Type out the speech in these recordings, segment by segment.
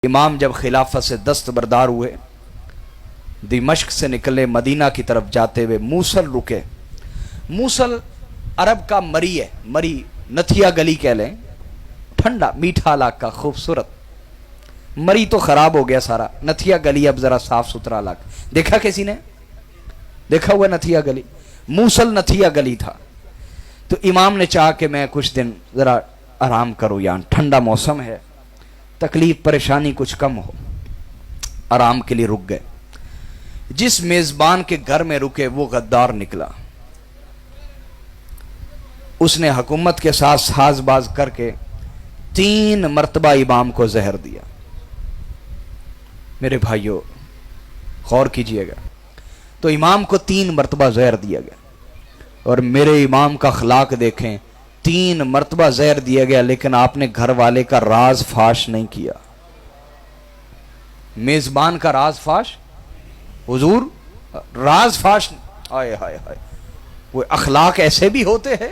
امام جب خلافت سے دستبردار ہوئے، دمشق سے نکلے، مدینہ کی طرف جاتے ہوئے موصل رکے۔ موصل عرب کا مری ہے، مری نتھیا گلی کہہ لیں، ٹھنڈا میٹھا علاقہ خوبصورت۔ مری تو خراب ہو گیا سارا، نتھیا گلی اب ذرا صاف ستھرا علاقہ۔ دیکھا کسی نے؟ دیکھا ہوا نتھیا گلی؟ موصل نتھیا گلی تھا۔ تو امام نے چاہا کہ میں کچھ دن ذرا آرام کروں، یہاں ٹھنڈا موسم ہے، تکلیف پریشانی کچھ کم ہو، آرام کے لیے رک گئے۔ جس میزبان کے گھر میں رکے وہ غدار نکلا، اس نے حکومت کے ساتھ ساز باز کر کے 3 مرتبہ امام کو زہر دیا۔ میرے بھائیوں غور کیجئے گا، تو امام کو 3 مرتبہ زہر دیا گیا، اور میرے امام کا اخلاق دیکھیں، 3 مرتبہ زہر دیا گیا لیکن آپ نے گھر والے کا راز فاش نہیں کیا۔ میزبان کا راز فاش، حضور راز فاش، ہائے ہائے ہائے، وہ اخلاق ایسے بھی ہوتے ہیں،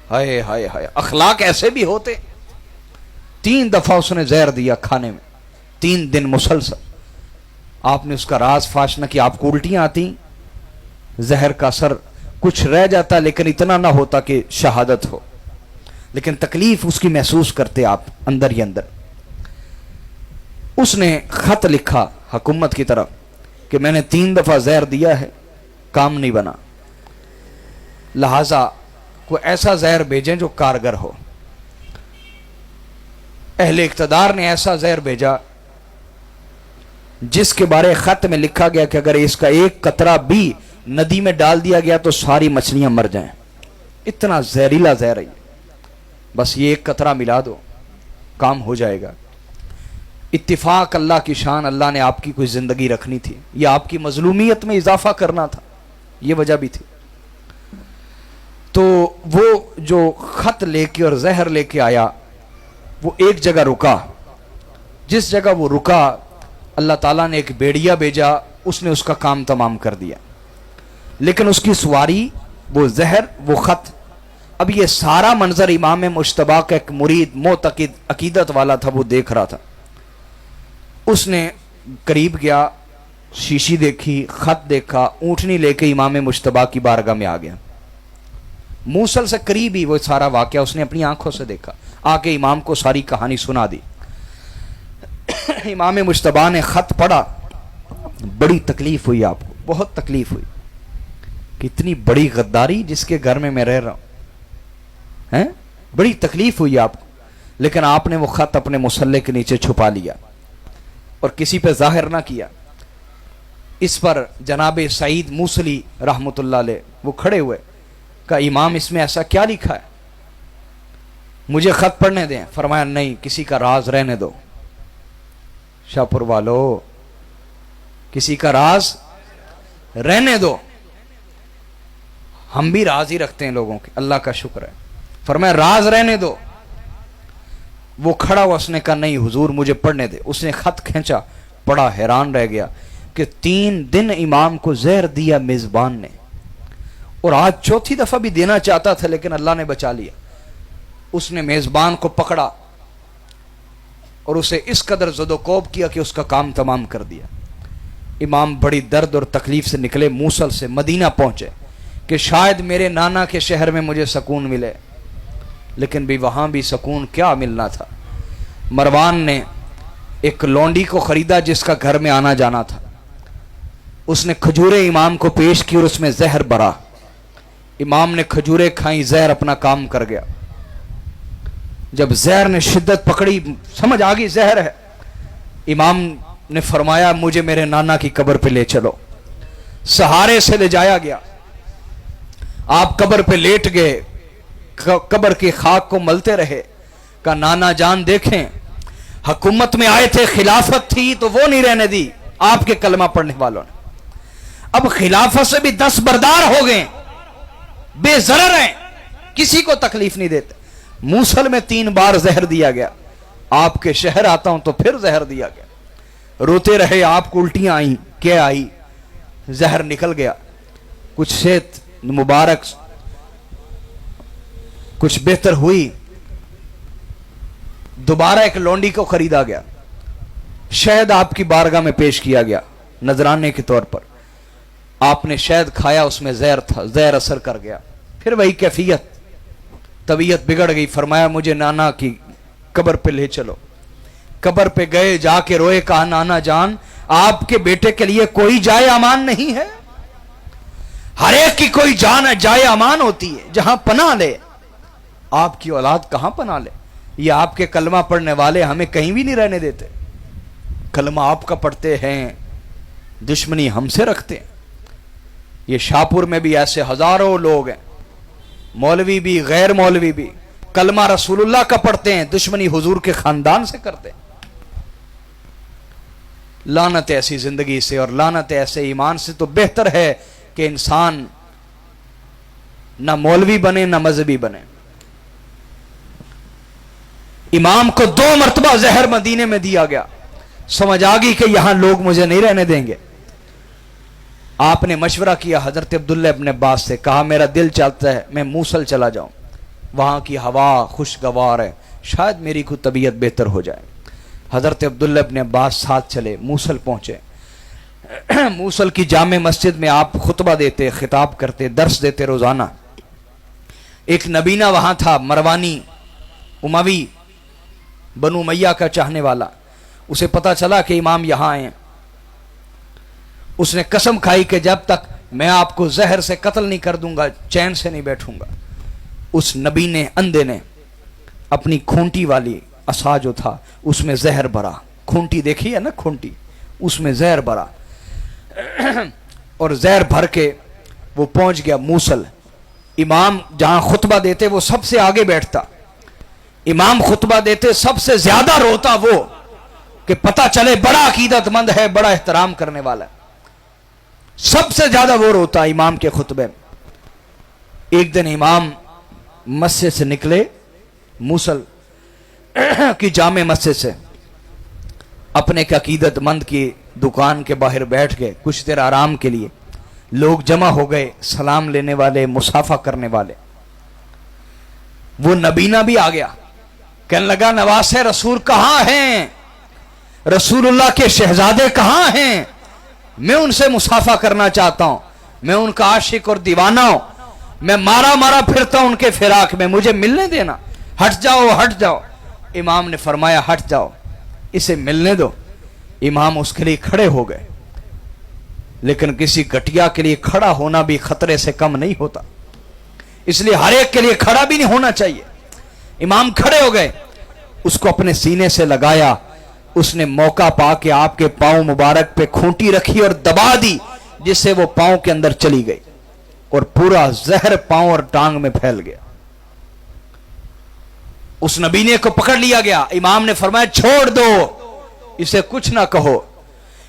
ہائے ہائے ہائے، اخلاق ایسے بھی ہوتے۔ 3 دفعہ اس نے زہر دیا کھانے میں، 3 دن مسلسل۔ آپ نے اس کا راز فاش نہ کیا۔ آپ کو الٹیاں آتی، زہر کا اثر کچھ رہ جاتا لیکن اتنا نہ ہوتا کہ شہادت ہو، لیکن تکلیف اس کی محسوس کرتے آپ اندر ہی اندر۔ اس نے خط لکھا حکومت کی طرف کہ میں نے 3 دفعہ زہر دیا ہے، کام نہیں بنا، لہذا کوئی ایسا زہر بھیجیں جو کارگر ہو۔ اہل اقتدار نے ایسا زہر بھیجا جس کے بارے خط میں لکھا گیا کہ اگر اس کا ایک قطرہ بھی ندی میں ڈال دیا گیا تو ساری مچھلیاں مر جائیں، اتنا زہریلا زہر ہے، بس یہ ایک قطرہ ملا دو کام ہو جائے گا۔ اتفاق اللہ کی شان، اللہ نے آپ کی کوئی زندگی رکھنی تھی یا آپ کی مظلومیت میں اضافہ کرنا تھا، یہ وجہ بھی تھی۔ تو وہ جو خط لے کے اور زہر لے کے آیا، وہ ایک جگہ رکا، جس جگہ وہ رکا اللہ تعالیٰ نے ایک بیڑیا بھیجا، اس نے اس کا کام تمام کر دیا، لیکن اس کی سواری، وہ زہر، وہ خط۔ اب یہ سارا منظر امام مجتبیٰ کا ایک مرید معتقد عقیدت والا تھا، وہ دیکھ رہا تھا۔ اس نے قریب گیا، شیشی دیکھی، خط دیکھا، اونٹنی لے کے امام مجتبیٰ کی بارگاہ میں آ گیا۔ موصل سے قریب ہی وہ سارا واقعہ اس نے اپنی آنکھوں سے دیکھا، آ کے امام کو ساری کہانی سنا دی۔ امام مجتبیٰ نے خط پڑھا، بڑی تکلیف ہوئی آپ کو، بہت تکلیف ہوئی، کتنی بڑی غداری جس کے گھر میں رہ رہا ہوں، بڑی تکلیف ہوئی آپ کو، لیکن آپ نے وہ خط اپنے مصلے کے نیچے چھپا لیا اور کسی پہ ظاہر نہ کیا۔ اس پر جناب سعید موصلی رحمۃ اللہ علیہ وہ کھڑے ہوئے، کہا امام اس میں ایسا کیا لکھا ہے، مجھے خط پڑھنے دیں۔ فرمایا نہیں، کسی کا راز رہنے دو، شاہپور والو کسی کا راز رہنے دو، ہم بھی راز ہی رکھتے ہیں لوگوں کے، اللہ کا شکر ہے۔ فرمایا راز رہنے دو۔ وہ کھڑا ہوا، اس نے کہا نہیں حضور مجھے پڑھنے دے۔ اس نے خط کھینچا، پڑھا، حیران رہ گیا کہ 3 دن امام کو زہر دیا میزبان نے، اور آج 4تھی دفعہ بھی دینا چاہتا تھا لیکن اللہ نے بچا لیا۔ اس نے میزبان کو پکڑا اور اسے اس قدر زد و کوب کیا کہ اس کا کام تمام کر دیا۔ امام بڑی درد اور تکلیف سے نکلے، موصل سے مدینہ پہنچے کہ شاید میرے نانا کے شہر میں مجھے سکون ملے، لیکن بھی وہاں بھی سکون کیا ملنا تھا۔ مروان نے ایک لونڈی کو خریدا جس کا گھر میں آنا جانا تھا، اس نے کھجوریں امام کو پیش کی اور اس میں زہر بھرا۔ امام نے کھجوریں کھائیں، زہر اپنا کام کر گیا۔ جب زہر نے شدت پکڑی، سمجھ آ گئی زہر ہے، امام نے فرمایا مجھے میرے نانا کی قبر پہ لے چلو۔ سہارے سے لے جایا گیا، آپ قبر پہ لیٹ گئے، قبر کی خاک کو ملتے رہے، کہا نانا جان دیکھیں، حکومت میں آئے تھے، خلافت تھی تو وہ نہیں رہنے دی آپ کے کلمہ پڑھنے والوں نے، اب خلافت سے بھی دستبردار ہو گئے، بے ضرر ہیں، کسی کو تکلیف نہیں دیتے۔ موصل میں 3 بار زہر دیا گیا، آپ کے شہر آتا ہوں تو پھر زہر دیا گیا، روتے رہے، آپ کو الٹیاں آئیں، کیا آئی، زہر نکل گیا، کچھ صحت مبارک کچھ بہتر ہوئی، دوبارہ ایک لونڈی کو خریدا گیا، शहद आपकी बारगाह में पेश किया गया नजराने के तौर पर, आपने शहद खाया, उसमें जहर था, जहर असर कर गया, फिर वही कैफियत, तबीयत बिगड़ गई। फरमाया मुझे नाना की कब्र पे ले चलो। कब्र पे गए, जाके रोए, कहा नाना जान आपके बेटे के लिए कोई जाए अमान नहीं है, हर एक की कोई जान जाए अमान होती है, जहां पनाह ले, आपकी औलाद कहां पनाह ले? ये आपके कलमा पढ़ने वाले हमें कहीं भी नहीं रहने देते। कलमा आपका पढ़ते हैं, दुश्मनी हमसे रखते हैं। ये शाहपुर में भी ऐसे हजारों लोग हैं, मौलवी भी गैर मौलवी भी, कलमा रसूलुल्लाह का पढ़ते हैं, दुश्मनी हुजूर के खानदान से करते हैं। लानत ऐसी जिंदगी से और लानत ऐसे ईमान से तो बेहतर है कि इंसान ना मौलवी बने ना मजहबी बने। इमाम को 2 मरतबा जहर मदीने में दिया गया, समझ आ गई कि यहां लोग मुझे नहीं रहने देंगे। आपने मशवरा किया हजरत अब्दुल्ला इब्न अब्बास से, कहा मेरा दिल चाहता है मैं मूसल चला जाऊं, वहां की हवा खुशगवार है, शायद मेरी कोई तबीयत बेहतर हो जाए। हजरत अब्दुल्ला इब्न अब्बास साथ चले, मूसल पहुंचे। मूसल की जामे मस्जिद में आप खुतबा देते, खिताब करते, दर्स देते रोजाना। एक नबीना वहां था, मरवानी उमवी बनु मैया का चाहने वाला, उसे पता चला कि इमाम यहां आए। उसने कसम खाई कि जब तक मैं आपको जहर से कत्ल नहीं कर दूंगा चैन से नहीं बैठूंगा। उस नबी ने, अंधे ने, अपनी खूंटी वाली असा जो था उसमें जहर भरा, खूंटी देखी है ना, खूंटी, उसमें जहर भरा और जहर भर के वो पहुंच गया मूसल। इमाम जहां खुतबा देते वो सबसे आगे बैठता, इमाम खुतबा देते सबसे ज्यादा रोता वो, कि पता चले बड़ा अकीदतमंद है, बड़ा एहतराम करने वाला है, सबसे ज्यादा वो रोता इमाम के खुतबे में। एक दिन इमाम मस्जिद से निकले, मूसल की जामे मस्जिद से, अपने एक अकीदतमंद की दुकान के बाहर बैठ गए कुछ देर आराम के लिए। लोग जमा हो गए, सलाम लेने वाले, मुसाफा करने वाले। वो नबीना भी आ गया, कहने लगा नवासे रसूल कहां हैं, रसूलुल्लाह के शहजादे कहां हैं, मैं उनसे मुसाफा करना चाहता हूं, मैं उनका आशिक और दीवाना हूं, मैं मारा मारा फिरता हूं उनके फिराक में, मुझे मिलने देना, हट जाओ हट जाओ। इमाम ने फरमाया हट जाओ, इसे मिलने दो। इमाम उसके लिए खड़े हो गए, लेकिन किसी घटिया के लिए खड़ा होना भी खतरे से कम नहीं होता, इसलिए हर एक के लिए खड़ा भी नहीं होना चाहिए। इमाम खड़े हो गए, उसको अपने सीने से लगाया, उसने मौका पाके आपके पांव मुबारक पे खूंटी रखी और दबा दी, जिससे वो पांव के अंदर चली गई और पूरा जहर पांव और टांग में फैल गया। उस नबीने को पकड़ लिया गया। इमाम ने फरमाया छोड़ दो, इसे कुछ ना कहो,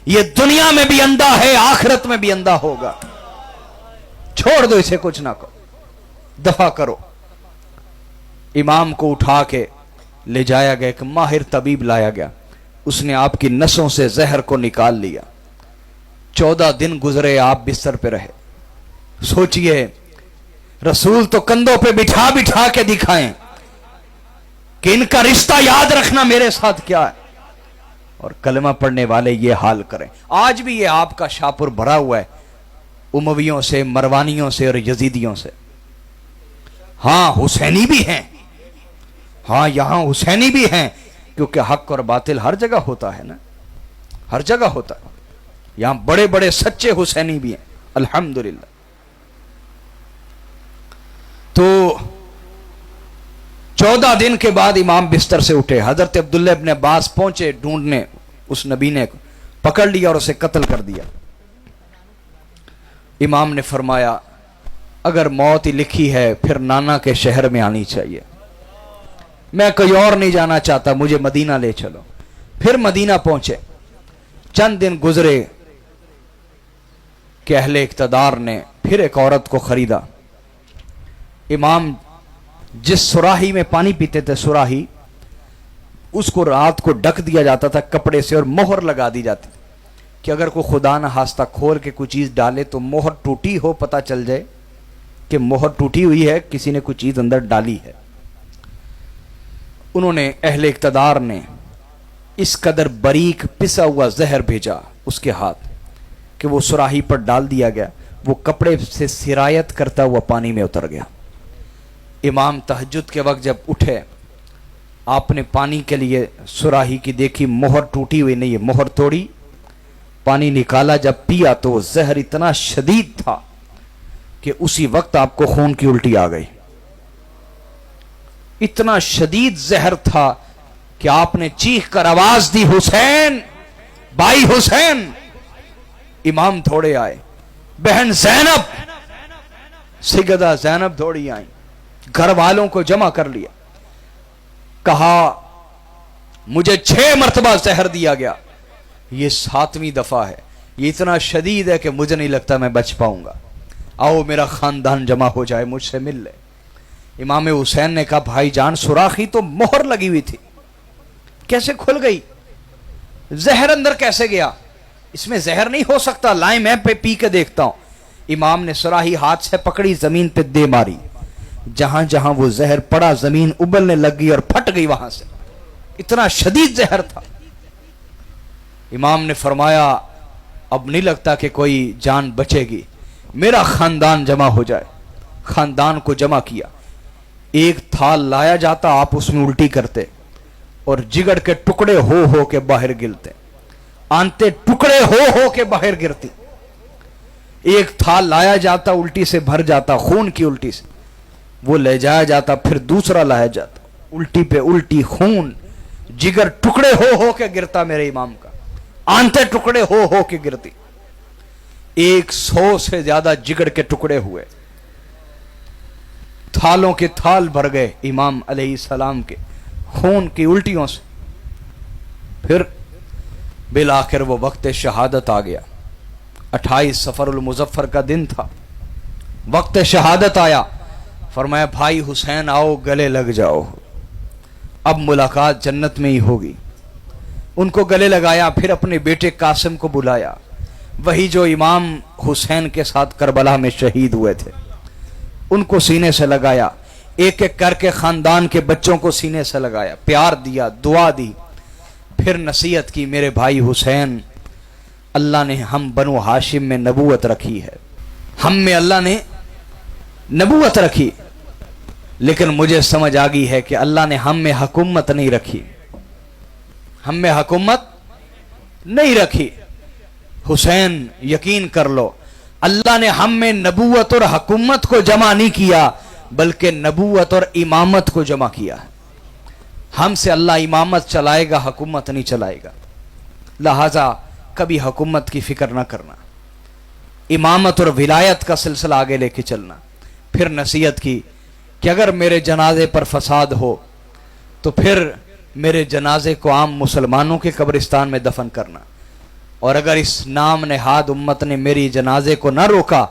ये दुनिया में भी अंधा है, आखिरत में भी अंधा होगा, छोड़ दो, इसे कुछ ना कहो, दफा करो। इमाम को उठा के ले जाया गया, एक माहिर तबीब लाया गया, उसने आपकी नसों से जहर को निकाल लिया। 14 दिन गुजरे, आप बिस्तर पे रहे। सोचिए, रसूल तो कंधों पे बिठा बिठा के दिखाएं कि इनका रिश्ता याद रखना मेरे साथ क्या है, और कलमा पढ़ने वाले ये हाल करें। आज भी ये आपका शाहपुर भरा हुआ है उमवियों से, मरवानियों से और यजीदियों से। हां हुसैनी भी हैं, हां यहां हुसैनी भी हैं, क्योंकि हक और बातिल हर जगह होता है ना, हर जगह होता है। यहां बड़े बड़े सच्चे हुसैनी भी हैं अल्हम्दुलिल्लाह। तो 14 दिन के बाद इमाम बिस्तर से उठे। हजरत अब्दुल्ला इब्न अब्बास पहुंचे ढूंढने, उस नबीने को पकड़ लिया और उसे कत्ल कर दिया। इमाम ने फरमाया अगर मौत ही लिखी है फिर नाना के शहर में आनी चाहिए, मैं कोई और नहीं जाना चाहता, मुझे मदीना ले चलो। फिर मदीना पहुंचे। चंद दिन गुजरे कि अहले इक्तदार ने फिर एक औरत को खरीदा। इमाम जिस सुराही में पानी पीते थे, सुराही, उसको रात को ढक दिया जाता था कपड़े से और मोहर लगा दी जाती थी कि अगर कोई खुदा न हास्ता खोल के कोई चीज डाले तो मोहर टूटी हो, पता चल जाए कि मोहर टूटी हुई है, किसी ने कोई चीज अंदर डाली है। उन्होंने, अहले इक्तदार ने इस कदर बारीक पिसा हुआ जहर भेजा उसके हाथ कि वो सुराही पर डाल दिया गया, वो कपड़े से सिरायत करता हुआ पानी में उतर गया। इमाम तहज्जुद के वक्त जब उठे, आपने पानी के लिए सुराही की देखी, मोहर टूटी हुई नहीं है, मोहर तोड़ी, पानी निकाला, जब पिया तो जहर इतना शदीद था कि उसी वक्त आपको खून की उल्टी आ गई। इतना शदीद जहर था कि आपने चीख कर आवाज दी, हुसैन, भाई हुसैन। इमाम दौड़े आए, बहन जैनब, सैयदा जैनब दौड़ी आई, घर वालों को जमा कर लिया, कहा मुझे 6 मरतबा जहर दिया गया, ये 7वीं दफा है, ये इतना शदीद है कि मुझे नहीं लगता मैं बच पाऊंगा, आओ मेरा खानदान जमा हो जाए, मुझसे मिल ले। इमाम हुसैन ने कहा भाईजान, सुराखी तो मोहर लगी हुई थी, कैसे खुल गई, जहर अंदर कैसे गया, इसमें जहर नहीं हो सकता, लाए मैं पे पी के देखता हूं। इमाम ने सुराही हाथ से पकड़ी, जमीन पे दे मारी, जहां जहां वो जहर पड़ा जमीन उबलने लग गई और फट गई वहां से, इतना शदीद जहर था। इमाम ने फरमाया अब नहीं लगता कि कोई जान बचेगी, मेरा खानदान जमा हो जाए। खानदान को जमा किया, एक थाल लाया जाता, आप उसमें उल्टी करते और जिगर के टुकड़े हो के बाहर गिरते, आंते टुकड़े हो के बाहर गिरती। एक थाल लाया जाता, उल्टी से भर जाता, खून की उल्टी से, वो ले जाया जाता, फिर दूसरा लाया जाता, उल्टी पे उल्टी, खून, जिगर टुकड़े हो के गिरता मेरे इमाम का, आंते टुकड़े हो के गिरती। 100 से ज्यादा जिगर के टुकड़े हुए, थालों के थाल भर गए इमाम अलैहिस्सलाम के खून की उल्टियों से। फिर बिल आखिर वो वक्त शहादत आ गया, 28 सफरुल मुजफ्फर का दिन था, वक्त शहादत आया। फरमाया भाई हुसैन आओ, गले लग जाओ, अब मुलाकात जन्नत में ही होगी। उनको गले लगाया, फिर अपने बेटे कासिम को बुलाया, वही जो इमाम हुसैन के साथ करबला में शहीद हुए थे, उनको सीने से लगाया, एक एक करके खानदान के बच्चों को सीने से लगाया, प्यार दिया, दुआ दी, फिर नसीहत की, मेरे भाई हुसैन, अल्लाह ने हम बनु हाशिम में नबूवत रखी है, हम में अल्लाह ने नबूवत रखी, लेकिन मुझे समझ आ गई है कि अल्लाह ने हम में हुकूमत नहीं रखी, हम में हुकूमत नहीं रखी। हुसैन यकीन कर लो, अल्लाह ने हम में नबूवत और हुकूमत को जमा नहीं किया, बल्कि नबूवत और इमामत को जमा किया। हमसे अल्लाह इमामत चलाएगा, हुकूमत नहीं चलाएगा, लिहाजा कभी हुकूमत की फिक्र ना करना, इमामत और विलायत का सिलसिला आगे लेके चलना। फिर नसीहत की कि अगर मेरे जनाजे पर फसाद हो तो फिर मेरे जनाजे को आम मुसलमानों के कब्रिस्तान में दफन करना, और अगर इस नाम नेहाद उम्मत ने मेरी जनाजे को ना रोका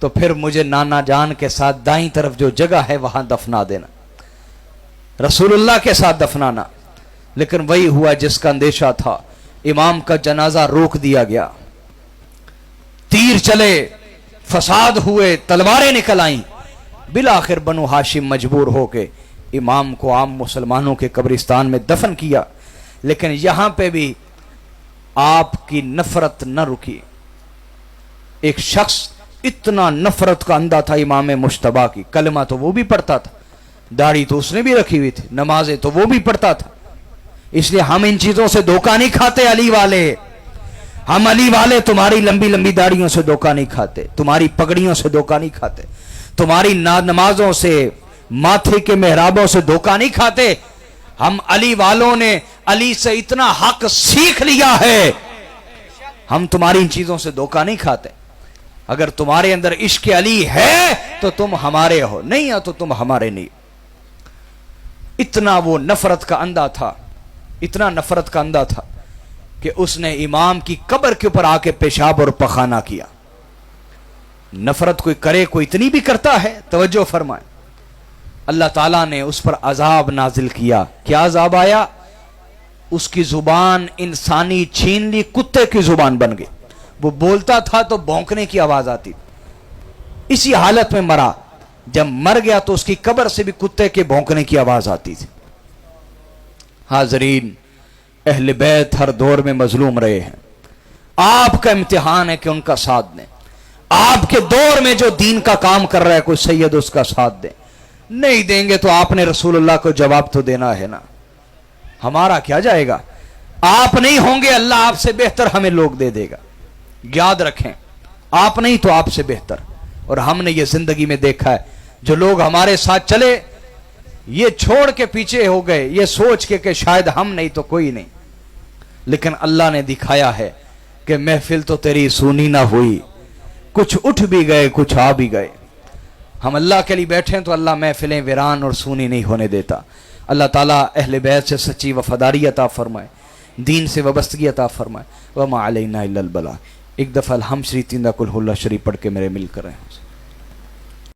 तो फिर मुझे नाना जान के साथ दाईं तरफ जो जगह है वहां दफना देना, रसूलुल्लाह के साथ दफनाना। लेकिन वही हुआ जिसका अंदेशा था, इमाम का जनाजा रोक दिया गया, तीर चले, फसाद हुए, तलवारें निकल आईं, बिलाखिर बनु हाशिम मजबूर होके इमाम को आम मुसलमानों के कब्रिस्तान में दफन किया। लेकिन यहां पे भी आपकी नफरत न रुकी। एक शख्स इतना नफरत का अंधा था इमाम मुश्तबा की, कलमा तो वो भी पढ़ता था, दाढ़ी तो उसने भी रखी हुई थी, नमाजें तो वो भी पढ़ता था। इसलिए हम इन चीजों से धोखा नहीं खाते, अली वाले, हम अली वाले तुम्हारी लंबी लंबी दाढ़ियों से धोखा नहीं खाते, तुम्हारी पगड़ियों से धोखा नहीं खाते, तुम्हारी नमाजों से, माथे के मेहराबों से धोखा नहीं खाते। हम अली वालों ने अली से इतना हक सीख लिया है, हम तुम्हारी इन चीजों से धोखा नहीं खाते। अगर तुम्हारे अंदर इश्क अली है तो तुम हमारे हो, नहीं है तो तुम हमारे नहीं। इतना वो नफरत का अंधा था, इतना नफरत का अंधा था कि उसने इमाम की कब्र के ऊपर आके पेशाब और पखाना किया। नफरत कोई करे, कोई इतनी भी करता है, तवज्जो फरमाए, अल्लाह ताला ने उस पर अजाब नाजिल किया। क्या अजाब आया? उसकी जुबान इंसानी छीन ली, कुत्ते की जुबान बन गई। वो बोलता था तो भौंकने की आवाज आती, इसी हालत में मरा। जब मर गया तो उसकी कब्र से भी कुत्ते के भौंकने की आवाज आती थी। हाजरीन, अहले बैत हर दौर में मजलूम रहे हैं, आपका इम्तिहान है कि उनका साथ दें। आपके दौर में जो दीन का काम कर रहा है कोई सैयद, उसका साथ दें। नहीं देंगे तो आपने रसूलुल्लाह को जवाब तो देना है ना, हमारा क्या जाएगा। आप नहीं होंगे, अल्लाह आपसे बेहतर हमें लोग दे देगा। याद रखें, आप नहीं तो आपसे बेहतर। और हमने ये जिंदगी में देखा है, जो लोग हमारे साथ चले ये छोड़ के पीछे हो गए, ये सोच के कि शायद हम नहीं तो कोई नहीं। लेकिन अल्लाह ने दिखाया है कि महफिल तो तेरी सुनी ना हुई, कुछ उठ भी गए कुछ आ भी गए। हम अल्लाह के लिए बैठे हैं तो अल्लाह महफिलें वीरान और सुनी नहीं होने देता। अल्लाह ताला अहले बैत से सच्ची वफादारी अता फरमाए, दीन से वबस्तगी अता फरमाए। वमा अलैना इल्लल बलाग। एक दफ़ा अल्हम्द शरीफ 3 कुल हुल्ला शरीफ पढ़ के मेरे मिल कर रहे हैं।